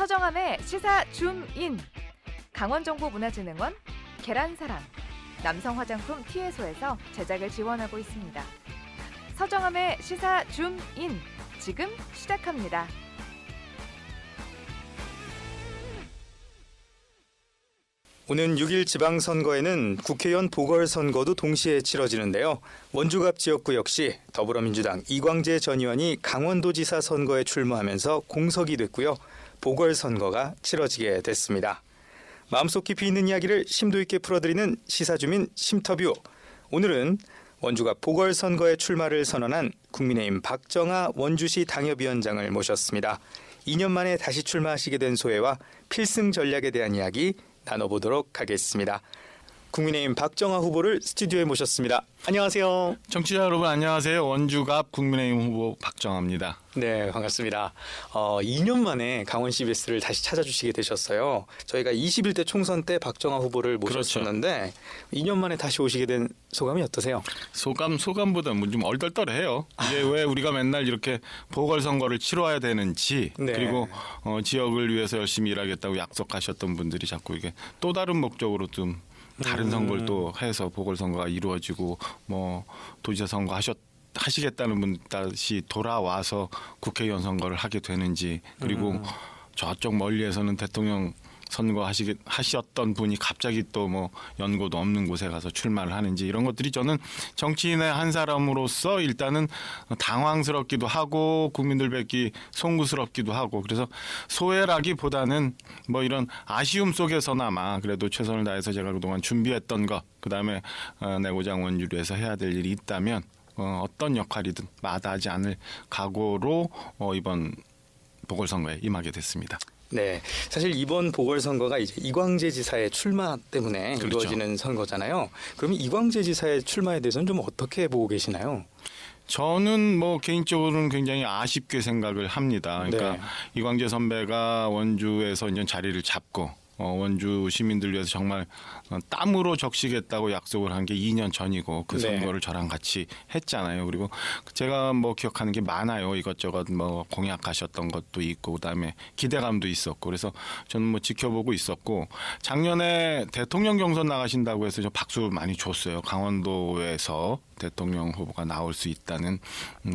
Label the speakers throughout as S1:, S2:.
S1: 서정함의 시사 줌인, 강원정보문화진흥원, 계란사랑, 남성 화장품 티에소에서 제작을 지원하고 있습니다. 서정함의 시사 줌인, 지금 시작합니다.
S2: 오는 6일 지방선거에는 국회의원 보궐선거도 동시에 치러지는데요. 원주갑 지역구 역시 더불어민주당 이광재 전 의원이 강원도지사 선거에 출마하면서 공석이 됐고요. 보궐선거가 치러지게 됐습니다. 마음속 깊이 있는 이야기를 심도 있게 풀어드리는 시사주민 심터뷰. 오늘은 원주갑 보궐선거에 출마를 선언한 국민의힘 박정아 원주시 당협위원장을 모셨습니다. 2년 만에 다시 출마하시게 된 소회와 필승 전략에 대한 이야기 나눠보도록 하겠습니다. 국민의힘 박정아 후보를 스튜디오에 모셨습니다. 안녕하세요.
S3: 청취자 여러분 안녕하세요. 원주갑 국민의힘 후보 박정아입니다.
S2: 네, 반갑습니다. 2년 만에 강원 CBS를 다시 찾아주시게 되셨어요. 저희가 21대 총선 때 박정아 후보를 모셨었는데 그렇죠. 2년 만에 다시 오시게 된 소감이 어떠세요?
S3: 소감보다 좀 얼떨떨해요. 이게 왜 우리가 맨날 이렇게 보궐선거를 치러야 되는지
S2: 네.
S3: 그리고 지역을 위해서 열심히 일하겠다고 약속하셨던 분들이 자꾸 이게 또 다른 목적으로 좀 다른 선거를 또 해서 보궐선거가 이루어지고 뭐 도지사 선거 하시겠다는 분 다시 돌아와서 국회의원 선거를 하게 되는지 그리고 저쪽 멀리에서는 대통령 선거 하셨던 분이 갑자기 또 뭐 연고도 없는 곳에 가서 출마를 하는지 이런 것들이 저는 정치인의 한 사람으로서 일단은 당황스럽기도 하고 국민들 뵙기 송구스럽기도 하고 그래서 소외라기보다는 뭐 이런 아쉬움 속에서나마 그래도 최선을 다해서 제가 그동안 준비했던 것 그다음에 내고장 원주리에서 해야 될 일이 있다면 어떤 역할이든 마다하지 않을 각오로 이번 보궐선거에 임하게 됐습니다.
S2: 네, 사실 이번 보궐선거가 이제 이광재 지사의 출마 때문에
S3: 그렇죠.
S2: 이루어지는 선거잖아요. 그러면 이광재 지사의 출마에 대해서는 좀 어떻게 보고 계시나요?
S3: 저는 뭐 개인적으로는 굉장히 아쉽게 생각을 합니다. 그러니까
S2: 네.
S3: 이광재 선배가 원주에서 이제 자리를 잡고 원주 시민들 위해서 정말 땀으로 적시겠다고 약속을 한 게 2년 전이고 그
S2: 네.
S3: 선거를 저랑 같이 했잖아요. 그리고 제가 뭐 기억하는 게 많아요. 이것저것 뭐 공약하셨던 것도 있고 그다음에 기대감도 있었고 그래서 저는 뭐 지켜보고 있었고 작년에 대통령 경선 나가신다고 해서 저 박수 많이 줬어요. 강원도에서 대통령 후보가 나올 수 있다는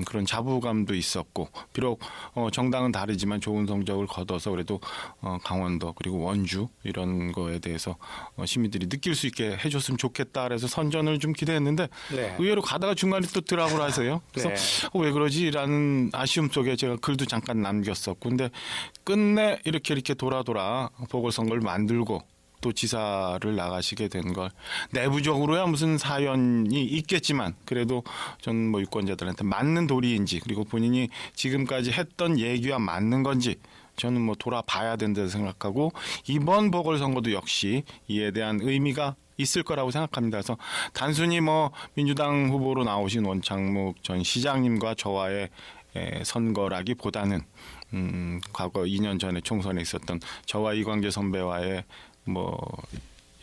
S3: 그런 자부감도 있었고 비록 정당은 다르지만 좋은 성적을 거둬서 그래도 강원도 그리고 원주 이런 거에 대해서 시민들이 느낄 수 있게 해줬으면 좋겠다 그래서 선전을 좀 기대했는데
S2: 네.
S3: 의외로 가다가 중간에 또 드랍을 하세요. 그래서
S2: 네.
S3: 왜 그러지라는 아쉬움 속에 제가 글도 잠깐 남겼었고 근데 끝내 이렇게 돌아 보궐선거를 만들고 또 지사를 나가시게 된 걸 내부적으로야 무슨 사연이 있겠지만 그래도 저는 뭐 유권자들한테 맞는 도리인지 그리고 본인이 지금까지 했던 얘기와 맞는 건지 저는 뭐 돌아봐야 된다고 생각하고 이번 보궐선거도 역시 이에 대한 의미가 있을 거라고 생각합니다. 그래서 단순히 뭐 민주당 후보로 나오신 원창묵 전 시장님과 저와의 선거라기보다는 과거 2년 전에 총선에 있었던 저와 이광재 선배와의 뭐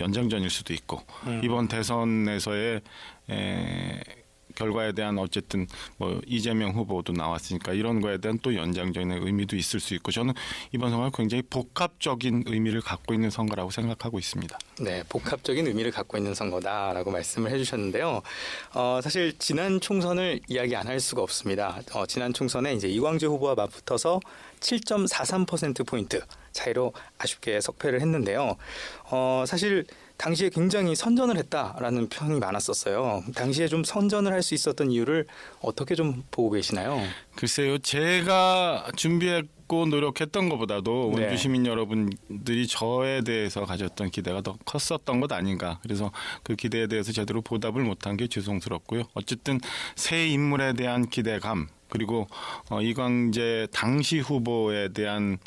S3: 연장전일 수도 있고 이번 대선에서의 결과에 대한 어쨌든 뭐 이재명 후보도 나왔으니까 이런 거에 대한 또 연장전의 의미도 있을 수 있고 저는 이번 선거가 굉장히 복합적인 의미를 갖고 있는 선거라고 생각하고 있습니다.
S2: 네, 복합적인 의미를 갖고 있는 선거다라고 말씀을 해주셨는데요. 사실 지난 총선을 이야기 안 할 수가 없습니다. 지난 총선에 이제 이광재 후보와 맞붙어서 7.43%포인트 차이로 아쉽게 석패를 했는데요. 사실 당시에 굉장히 선전을 했다라는 평이 많았었어요. 당시에 좀 선전을 할 수 있었던 이유를 어떻게 좀 보고 계시나요?
S3: 글쎄요. 제가 준비했고 노력했던 것보다도
S2: 네.
S3: 원주 시민 여러분들이 저에 대해서 가졌던 기대가 더 컸었던 것 아닌가. 그래서 그 기대에 대해서 제대로 보답을 못한 게 죄송스럽고요. 어쨌든 새 인물에 대한 기대감 그리고 이광재 당시 후보에 대한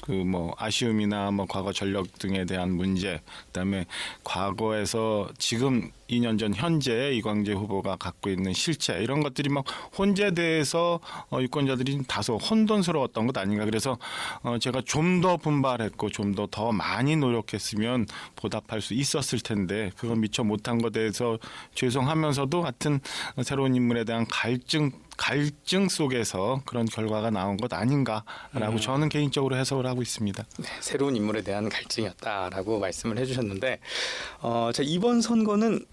S3: 그 뭐 아쉬움이나 뭐 과거 전력 등에 대한 문제, 그다음에 과거에서 지금 2년 전 현재 이광재 후보가 갖고 있는 실체 이런 것들이 막 혼재돼서 유권자들이 다소 혼돈스러웠던 것 아닌가. 그래서 제가 좀 더 분발했고 좀 더 많이 노력했으면 보답할 수 있었을 텐데 그건 미처 못한 것에 대해서 죄송하면서도 하여튼 새로운 인물에 대한 갈증 갈증 속에서 그런 결과가 나온 것 아닌가라고 저는 개인적으로 해석을 하고 있습니다.
S2: 네, 새로운 인물에 대한 갈증이었다라고 말씀을 해주셨는데 자, 이번 선거는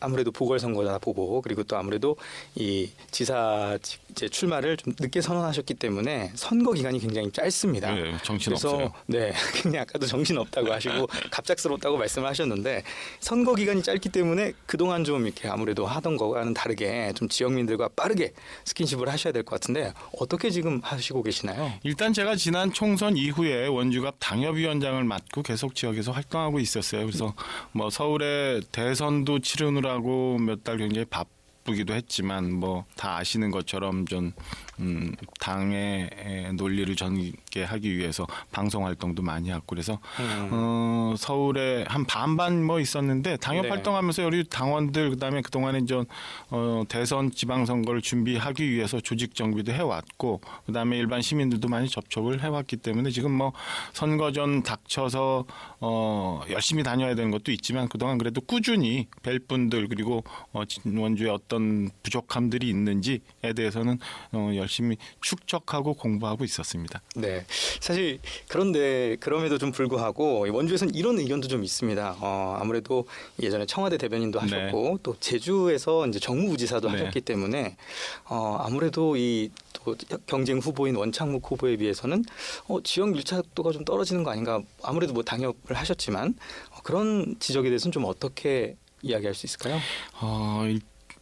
S2: 아무래도 보궐선거다 보고 그리고 또 아무래도 이 지사 이제 출마를 좀 늦게 선언하셨기 때문에 선거 기간이 굉장히 짧습니다.
S3: 네, 정신
S2: 그래서
S3: 없어요.
S2: 네, 그냥 아까도 정신 없다고 하시고 갑작스럽다고 말씀을 하셨는데 선거 기간이 짧기 때문에 그동안 좀 이렇게 아무래도 하던 거와는 다르게 좀 지역민들과 빠르게 스킨십을 하셔야 될 것 같은데 어떻게 지금 하시고 계시나요?
S3: 일단 제가 지난 총선 이후에 원주갑 당협위원장을 맡고 계속 지역에서 활동하고 있었어요. 그래서 뭐 서울에 대선도 치르느라고 몇 달 굉장히 바쁘기도 했지만 뭐 다 아시는 것처럼 좀 당의 논리를 전개하기 위해서 방송 활동도 많이 하고 그래서 서울에 한 반반 뭐 있었는데 당협
S2: 네.
S3: 활동하면서 우리 당원들 그다음에 그동안에 좀 대선 지방선거를 준비하기 위해서 조직 정비도 해왔고 그다음에 일반 시민들도 많이 접촉을 해왔기 때문에 지금 뭐 선거 전 닥쳐서 열심히 다녀야 되는 것도 있지만 그동안 그래도 꾸준히 뵐 분들 그리고 원주에 어떤 부족함들이 있는지에 대해서는 열심히 축적하고 공부하고 있었습니다.
S2: 네, 사실 그런데 그럼에도 좀 불구하고 원주에서는 이런 의견도 좀 있습니다. 아무래도 예전에 청와대 대변인도 하셨고 또 제주에서 이제 정무부지사도
S3: 네.
S2: 하셨기 때문에 아무래도 이 또 경쟁 후보인 원창묵 후보에 비해서는 지역 밀착도가 좀 떨어지는 거 아닌가? 아무래도 뭐 당협을 하셨지만 그런 지적에 대해서는 좀 어떻게 이야기할 수 있을까요?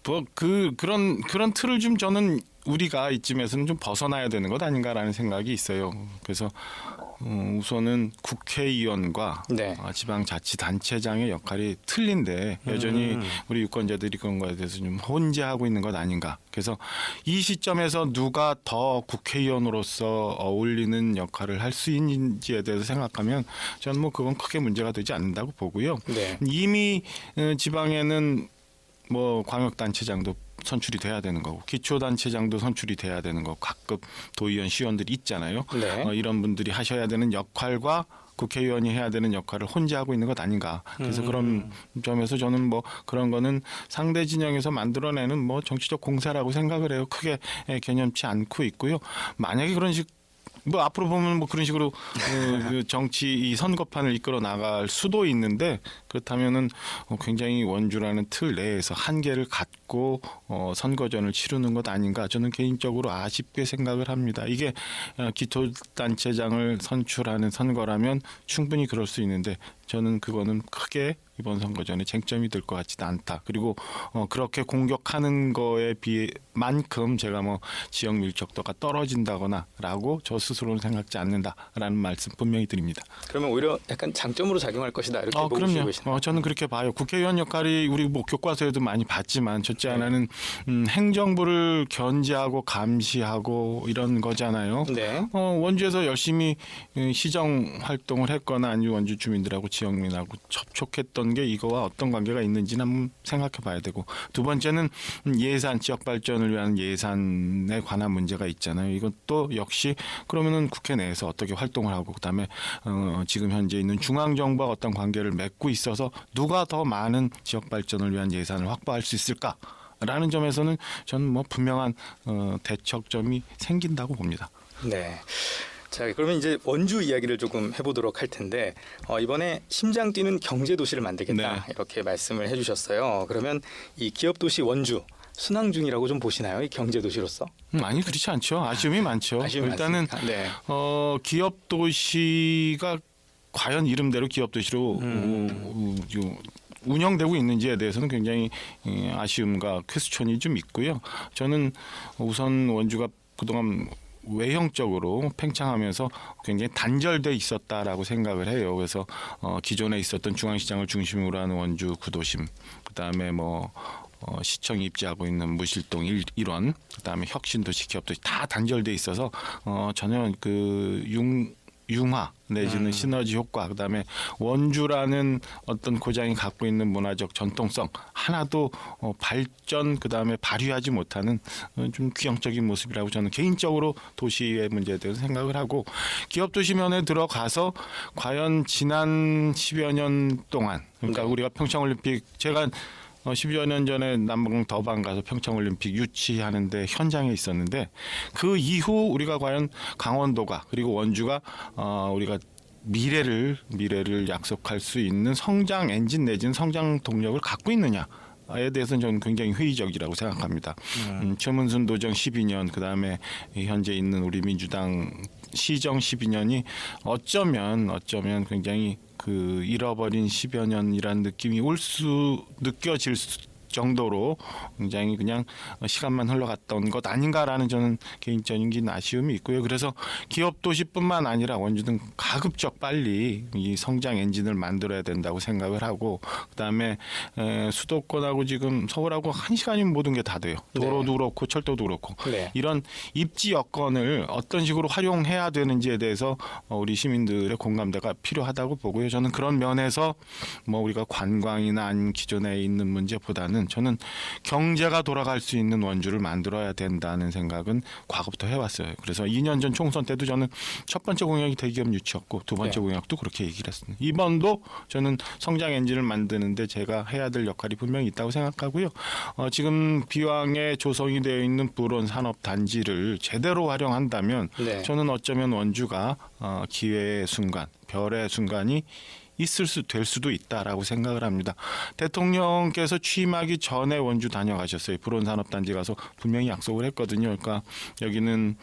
S3: 뭐 그런 틀을 좀 저는 우리가 이쯤에서는 좀 벗어나야 되는 것 아닌가라는 생각이 있어요. 그래서 우선은 국회의원과
S2: 네.
S3: 지방자치단체장의 역할이 틀린데 여전히 우리 유권자들이 그런 거에 대해서 좀 혼재하고 있는 것 아닌가. 그래서 이 시점에서 누가 더 국회의원으로서 어울리는 역할을 할 수 있는지에 대해서 생각하면 저는 뭐 그건 크게 문제가 되지 않는다고 보고요.
S2: 네.
S3: 이미 지방에는 뭐 광역단체장도 선출이 돼야 되는 거고 기초단체장도 선출이 돼야 되는 거고 각급 도의원 시의원들이 있잖아요.
S2: 네.
S3: 이런 분들이 하셔야 되는 역할과 국회의원이 해야 되는 역할을 혼재하고 있는 것 아닌가. 그래서 그런 점에서 저는 뭐 그런 거는 상대 진영에서 만들어내는 뭐 정치적 공세라고 생각을 해요. 크게 개념치 않고 있고요. 만약에 그런 뭐 앞으로 보면 뭐 그런 식으로 그 정치 이 선거판을 이끌어 나갈 수도 있는데 그렇다면은 굉장히 원주라는 틀 내에서 한계를 갖고 선거전을 치르는 것 아닌가 저는 개인적으로 아쉽게 생각을 합니다. 이게 기초단체장을 선출하는 선거라면 충분히 그럴 수 있는데 저는 그거는 크게 이번 선거전에 쟁점이 될 것 같지도 않다. 그리고 그렇게 공격하는 거에 비해 만큼 제가 뭐 지역 밀착도가 떨어진다거나라고 저 스스로는 생각지 않는다라는 말씀 분명히 드립니다.
S2: 그러면 오히려 약간 장점으로 작용할 것이다 이렇게 보시고
S3: 그럼요.
S2: 계시나요?
S3: 저는 그렇게 봐요. 국회의원 역할이 우리 뭐 교과서에도 많이 봤지만 첫째 하나는 행정부를 견제하고 감시하고 이런 거잖아요.
S2: 네.
S3: 원주에서 열심히 시정 활동을 했거나 아니면 원주 주민들하고 지역민하고 접촉했던 게 이거와 어떤 관계가 있는지는 한번 생각해 봐야 되고 두 번째는 예산 지역 발전을 위한 예산에 관한 문제가 있잖아요. 이것도 역시 그러면은 국회 내에서 어떻게 활동을 하고 그다음에 지금 현재 있는 중앙 정부와 어떤 관계를 맺고 있어서 누가 더 많은 지역 발전을 위한 예산을 확보할 수 있을까? 라는 점에서는 저는 뭐 분명한 대척점이 생긴다고 봅니다.
S2: 네. 자, 그러면 이제 원주 이야기를 조금 해보도록 할 텐데 이번에 심장 뛰는 경제 도시를 만들겠다
S3: 네.
S2: 이렇게 말씀을 해주셨어요. 그러면 이 기업 도시 원주 순항 중이라고 좀 보시나요? 이 경제 도시로서?
S3: 아니 그렇지 않죠. 아쉬움이 많죠.
S2: 아쉬움이
S3: 일단은
S2: 많습니까? 네.
S3: 기업 도시가 과연 이름대로 기업 도시로 운영되고 있는지에 대해서는 굉장히 아쉬움과 퀘스천이 좀 있고요. 저는 우선 원주가 그동안 외형적으로 팽창하면서 굉장히 단절돼 있었다라고 생각을 해요. 그래서 기존에 있었던 중앙시장을 중심으로 하는 원주 구도심, 그다음에 뭐 시청이 입지하고 있는 무실동 1원, 그다음에 혁신도시 기업도시 다 단절돼 있어서 전혀 그 융화 내지는 시너지 효과 그다음에 원주라는 어떤 고장이 갖고 있는 문화적 전통성 하나도 발전 그다음에 발휘하지 못하는 좀 귀형적인 모습이라고 저는 개인적으로 도시의 문제에 대해서 생각을 하고 기업 도시면에 들어가서 과연 지난 10여 년 동안 그러니까 우리가 평창올림픽 제가 10여 년 전에 남북 더방 가서 평창올림픽 유치하는데 현장에 있었는데 그 이후 우리가 과연 강원도가 그리고 원주가 우리가 미래를 약속할 수 있는 성장 엔진 내지는 성장 동력을 갖고 있느냐에 대해서는 저는 굉장히 회의적이라고 생각합니다. 최문순 도정 12년 그다음에 현재 있는 우리 민주당 시정 12년이 어쩌면 굉장히 그 잃어버린 10여 년이라는 느낌이 느껴질 정도로 굉장히 그냥 시간만 흘러갔던 것 아닌가라는 저는 개인적인 아쉬움이 있고요. 그래서 기업 도시뿐만 아니라 원주 등 가급적 빨리 이 성장 엔진을 만들어야 된다고 생각을 하고 그다음에 수도권하고 지금 서울하고 1시간이면 모든 게 다 돼요. 도로도 그렇고 철도도 그렇고 이런 입지 여건을 어떤 식으로 활용해야 되는지에 대해서 우리 시민들의 공감대가 필요하다고 보고요. 저는 그런 면에서 뭐 우리가 관광이나 아니면 기존에 있는 문제보다는 저는 경제가 돌아갈 수 있는 원주를 만들어야 된다는 생각은 과거부터 해왔어요. 그래서 2년 전 총선 때도 저는 첫 번째 공약이 대기업 유치였고 두 번째 공약도 그렇게 얘기를 했습니다. 이번도 저는 성장 엔진을 만드는데 제가 해야 될 역할이 분명히 있다고 생각하고요. 지금 비왕에 조성이 되어 있는 불온 산업단지를 제대로 활용한다면 저는 어쩌면 원주가 기회의 순간, 별의 순간이 될 수도 있다라고 생각을 합니다. 대통령께서 취임하기 전에 원주 다녀가셨어요. 불온산업단지 가서 분명히 약속을 했거든요. 그러니까 여기는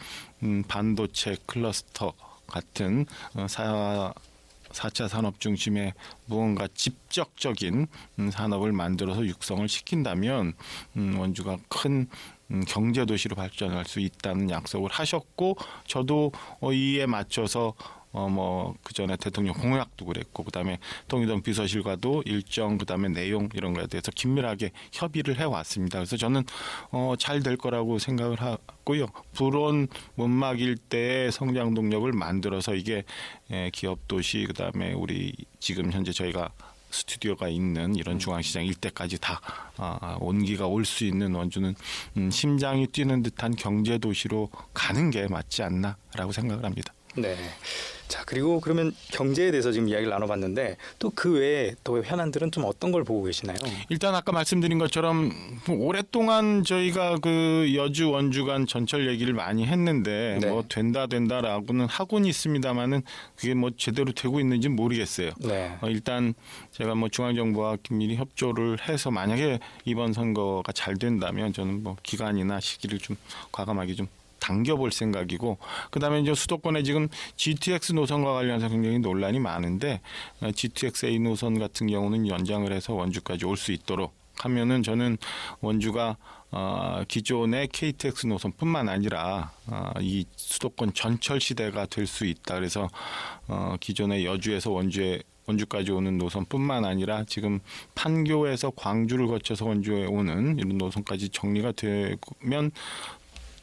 S3: 반도체 클러스터 같은 4차 산업 중심의 무언가 직접적인 산업을 만들어서 육성을 시킨다면 원주가 큰 경제 도시로 발전할 수 있다는 약속을 하셨고 저도 이에 맞춰서 그 전에 대통령 공약도 그랬고 그다음에 통일동 비서실과도 일정 그다음에 내용 이런 거에 대해서 긴밀하게 협의를 해왔습니다. 그래서 저는 잘 될 거라고 생각을 하고요. 불온 문막 일대의 성장 동력을 만들어서 이게 기업 도시 그다음에 우리 지금 현재 저희가 스튜디오가 있는 이런 중앙시장 일대까지 다 온기가 올 수 있는 원주는 심장이 뛰는 듯한 경제 도시로 가는 게 맞지 않나라고 생각을 합니다.
S2: 네. 자, 그리고 그러면 경제에 대해서 지금 이야기를 나눠봤는데 또 그 외에 또 현안들은 좀 어떤 걸 보고 계시나요?
S3: 일단 아까 말씀드린 것처럼 오랫동안 저희가 그 여주 원주 간 전철 얘기를 많이 했는데 뭐 된다라고는 하고는 있습니다만은 그게 뭐 제대로 되고 있는지 모르겠어요. 일단 제가 뭐 중앙정부와 긴밀히 협조를 해서 만약에 이번 선거가 잘 된다면 저는 뭐 기간이나 시기를 좀 과감하게 좀 당겨볼 생각이고 그다음에 이제 수도권에 지금 GTX 노선과 관련해서 굉장히 논란이 많은데 GTX-A 노선 같은 경우는 연장을 해서 원주까지 올 수 있도록 하면은 저는 원주가 기존의 KTX 노선뿐만 아니라 이 수도권 전철 시대가 될 수 있다. 그래서 기존의 여주에서 원주까지 오는 노선뿐만 아니라 지금 판교에서 광주를 거쳐서 원주에 오는 이런 노선까지 정리가 되면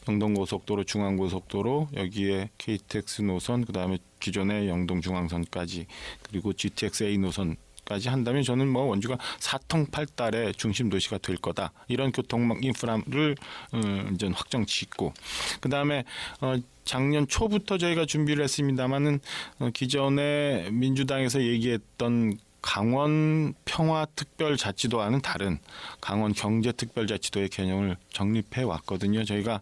S3: 영동고속도로, 중앙고속도로 여기에 KTX 노선, 그다음에 기존의 영동중앙선까지 그리고 GTX-A 노선까지 한다면 저는 뭐 원주가 사통팔달의 중심 도시가 될 거다. 이런 교통 인프라를 이제 확정 짓고 그다음에 작년 초부터 저희가 준비를 했습니다마는 기존에 민주당에서 얘기했던 강원 평화특별자치도와는 다른 강원 경제특별자치도의 개념을 정립해 왔거든요. 저희가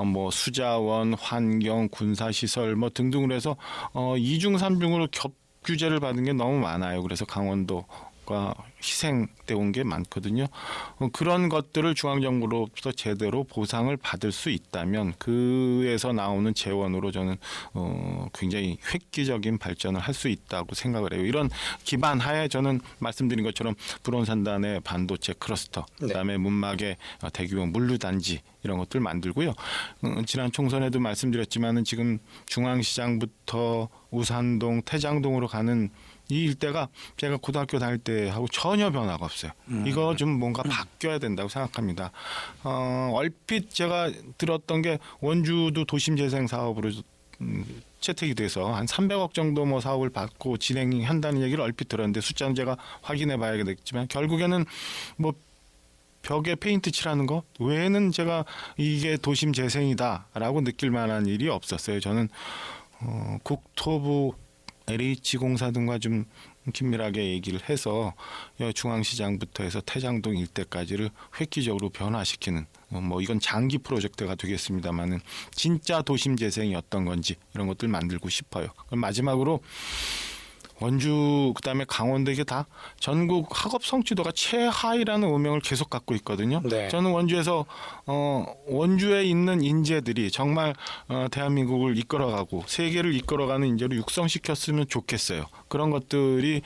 S3: 뭐 수자원, 환경, 군사시설 뭐 등등으로 해서 2중 3중으로 규제를 받은 게 너무 많아요. 그래서 강원도가 희생돼 온 게 많거든요. 그런 것들을 중앙정부로부터 제대로 보상을 받을 수 있다면 그에서 나오는 재원으로 저는 굉장히 획기적인 발전을 할 수 있다고 생각을 해요. 이런 기반 하에 저는 말씀드린 것처럼 불온산단의 반도체 클러스터, 그다음에 문막의 대규모 물류단지 이런 것들 만들고요. 지난 총선에도 말씀드렸지만은 지금 중앙시장부터 우산동, 태장동으로 가는 이 일대가 제가 고등학교 다닐 때하고 전혀 변화가 없어요. 이거 좀 뭔가 바뀌어야 된다고 생각합니다. 얼핏 제가 들었던 게 원주도 도심재생 사업으로 채택이 돼서 한 300억 정도 뭐 사업을 받고 진행한다는 얘기를 얼핏 들었는데 숫자는 제가 확인해 봐야겠지만 결국에는 뭐 벽에 페인트 칠하는 거 외에는 제가 이게 도심 재생이다라고 느낄 만한 일이 없었어요. 저는 국토부 LH공사 등과 좀 긴밀하게 얘기를 해서 중앙시장부터 해서 태장동 일대까지를 획기적으로 변화시키는 뭐 이건 장기 프로젝트가 되겠습니다만은 진짜 도심 재생이 어떤 건지 이런 것들 만들고 싶어요. 그럼 마지막으로 원주 그다음에 강원도 이게 다 전국 학업 성취도가 최하위라는 오명을 계속 갖고 있거든요.
S2: 네.
S3: 저는 원주에서 원주에 있는 인재들이 정말 대한민국을 이끌어가고 세계를 이끌어가는 인재로 육성시켰으면 좋겠어요. 그런 것들이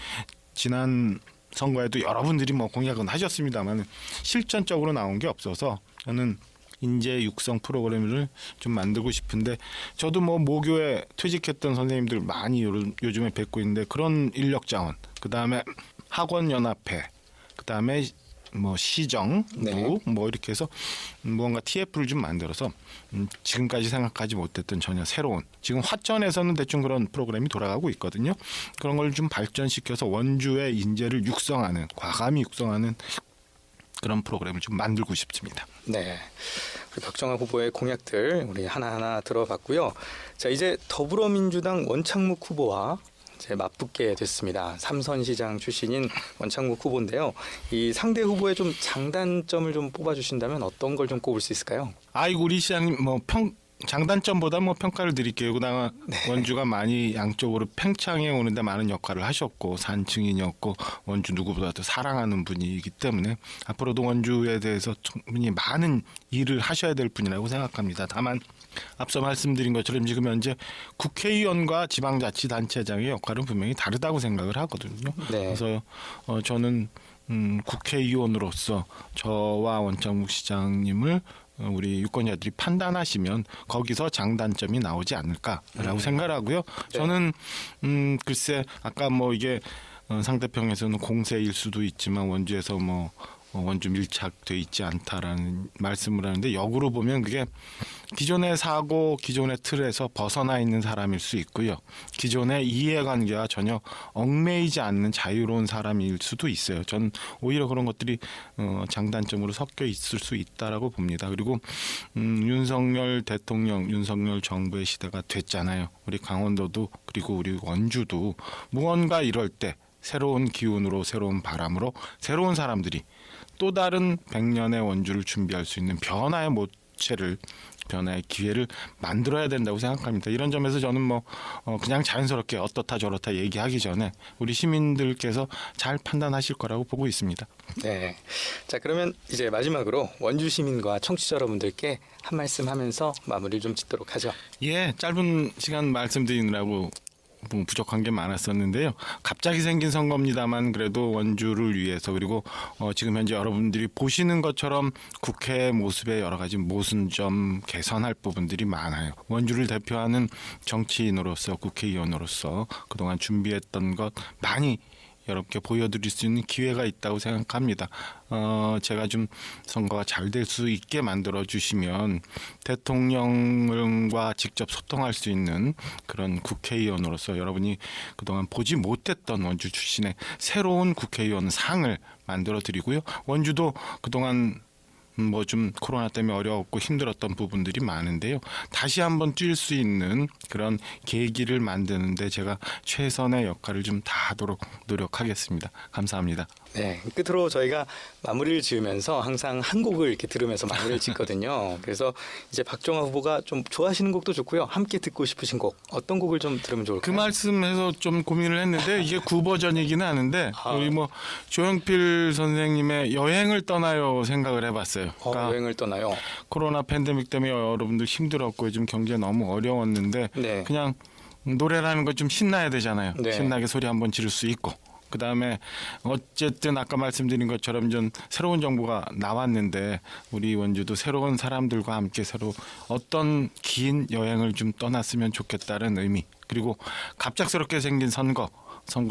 S3: 지난 선거에도 여러분들이 뭐 공약은 하셨습니다만 실전적으로 나온 게 없어서 저는 인재 육성 프로그램을 좀 만들고 싶은데 저도 뭐 모교에 퇴직했던 선생님들 많이 요즘에 뵙고 있는데 그런 인력 자원, 그다음에 학원 연합회, 그다음에 뭐 시정부
S2: 네.
S3: 뭐 이렇게 해서 무언가 TF를 좀 만들어서 지금까지 생각하지 못했던 전혀 새로운, 지금 화천에서는 대충 그런 프로그램이 돌아가고 있거든요. 그런 걸 좀 발전시켜서 원주의 인재를 육성하는, 과감히 육성하는 그런 프로그램을 좀 만들고 싶습니다.
S2: 네. 우리 박정아 후보의 공약들 우리 하나하나 들어봤고요. 자, 이제 더불어민주당 원창묵 후보와 이제 맞붙게 됐습니다. 삼선시장 출신인 원창묵 후보인데요. 이 상대 후보의 좀 장단점을 좀 뽑아주신다면 어떤 걸 좀 꼽을 수 있을까요?
S3: 아이고 우리 시장님 장단점보다 뭐 평가를 드릴게요. 그다음 원주가 많이 양쪽으로 팽창해 오는데 많은 역할을 하셨고 산증인이었고 원주 누구보다도 사랑하는 분이기 때문에 앞으로도 원주에 대해서 충분히 많은 일을 하셔야 될 분이라고 생각합니다. 다만 앞서 말씀드린 것처럼 지금 현재 국회의원과 지방자치단체장의 역할은 분명히 다르다고 생각을 하거든요.
S2: 네.
S3: 그래서 저는 국회의원으로서 저와 원창묵 시장님을 우리 유권자들이 판단하시면 거기서 장단점이 나오지 않을까라고 생각을 하고요.
S2: 네.
S3: 저는 글쎄 아까 뭐 이게 상대평에서는 공세일 수도 있지만 원주에서 뭐 원주 밀착돼 있지 않다라는 말씀을 하는데 역으로 보면 그게 기존의 사고, 기존의 틀에서 벗어나 있는 사람일 수 있고요. 기존의 이해관계와 전혀 얽매이지 않는 자유로운 사람일 수도 있어요. 전 오히려 그런 것들이 장단점으로 섞여 있을 수 있다라고 봅니다. 그리고 윤석열 대통령, 윤석열 정부의 시대가 됐잖아요. 우리 강원도도 그리고 우리 원주도 무언가 이럴 때 새로운 기운으로, 새로운 바람으로 새로운 사람들이 또 다른 100년의 원주를 준비할 수 있는 변화의 모체를, 변화의 기회를 만들어야 된다고 생각합니다. 이런 점에서 저는 뭐 그냥 자연스럽게 어떻다 저렇다 얘기하기 전에 우리 시민들께서 잘 판단하실 거라고 보고 있습니다.
S2: 네. 자, 그러면 이제 마지막으로 원주 시민과 청취자 여러분들께 한 말씀 하면서 마무리를 좀 짓도록 하죠.
S3: 예, 짧은 시간 말씀드리느라고 뭐 부족한 게 많았었는데요. 갑자기 생긴 선거입니다만 그래도 원주를 위해서, 그리고 지금 현재 여러분들이 보시는 것처럼 국회 모습에 여러 가지 모순점, 개선할 부분들이 많아요. 원주를 대표하는 정치인으로서, 국회의원으로서 그동안 준비했던 것 많이 여러분께 보여드릴 수 있는 기회가 있다고 생각합니다. 제가 좀 선거가 잘 될 수 있게 만들어 주시면 대통령과 직접 소통할 수 있는 그런 국회의원으로서 여러분이 그동안 보지 못했던 원주 출신의 새로운 국회의원 상을 만들어 드리고요. 원주도 그동안 뭐 좀 코로나 때문에 어려웠고 힘들었던 부분들이 많은데요. 다시 한번 뛸 수 있는 그런 계기를 만드는데 제가 최선의 역할을 좀 다하도록 노력하겠습니다. 감사합니다.
S2: 네, 끝으로 저희가 마무리를 지으면서 항상 한 곡을 이렇게 들으면서 마무리를 짓거든요. 그래서 이제 박정아 후보가 좀 좋아하시는 곡도 좋고요. 함께 듣고 싶으신 곡 어떤 곡을 좀 들으면 좋을까요?
S3: 그 말씀해서 좀 고민을 했는데 이게 구버전이기는 하는데 우리 뭐 조용필 선생님의 여행을 떠나요 생각을 해봤어요. 그러니까
S2: 여행을 떠나요.
S3: 코로나 팬데믹 때문에 여러분들 힘들었고 요즘 경제 너무 어려웠는데
S2: 네.
S3: 그냥 노래라는 건 좀 신나야 되잖아요.
S2: 네.
S3: 신나게 소리 한번 지를 수 있고. 그다음에 어쨌든 아까 말씀드린 것처럼 좀 새로운 정부가 나왔는데 우리 원주도 새로운 사람들과 함께 새로 어떤 긴 여행을 좀 떠났으면 좋겠다는 의미, 그리고 갑작스럽게 생긴 선거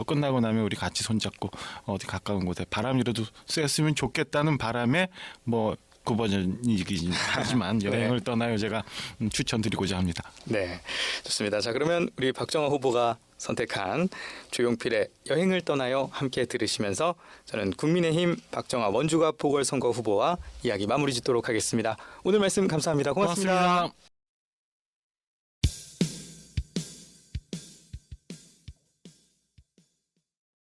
S3: 끝나고 나면 우리 같이 손잡고 어디 가까운 곳에 바람이라도 쐬었으면 좋겠다는 바람에 뭐 구버전이긴 하지만 여행을 떠나요 제가 추천드리고자 합니다.
S2: 네, 좋습니다. 자, 그러면 우리 박정아 후보가 선택한 조용필의 여행을 떠나요 함께 들으시면서 저는 국민의힘 박정아 원주갑 보궐선거 후보와 이야기 마무리 짓도록 하겠습니다. 오늘 말씀 감사합니다. 고맙습니다.
S3: 고맙습니다.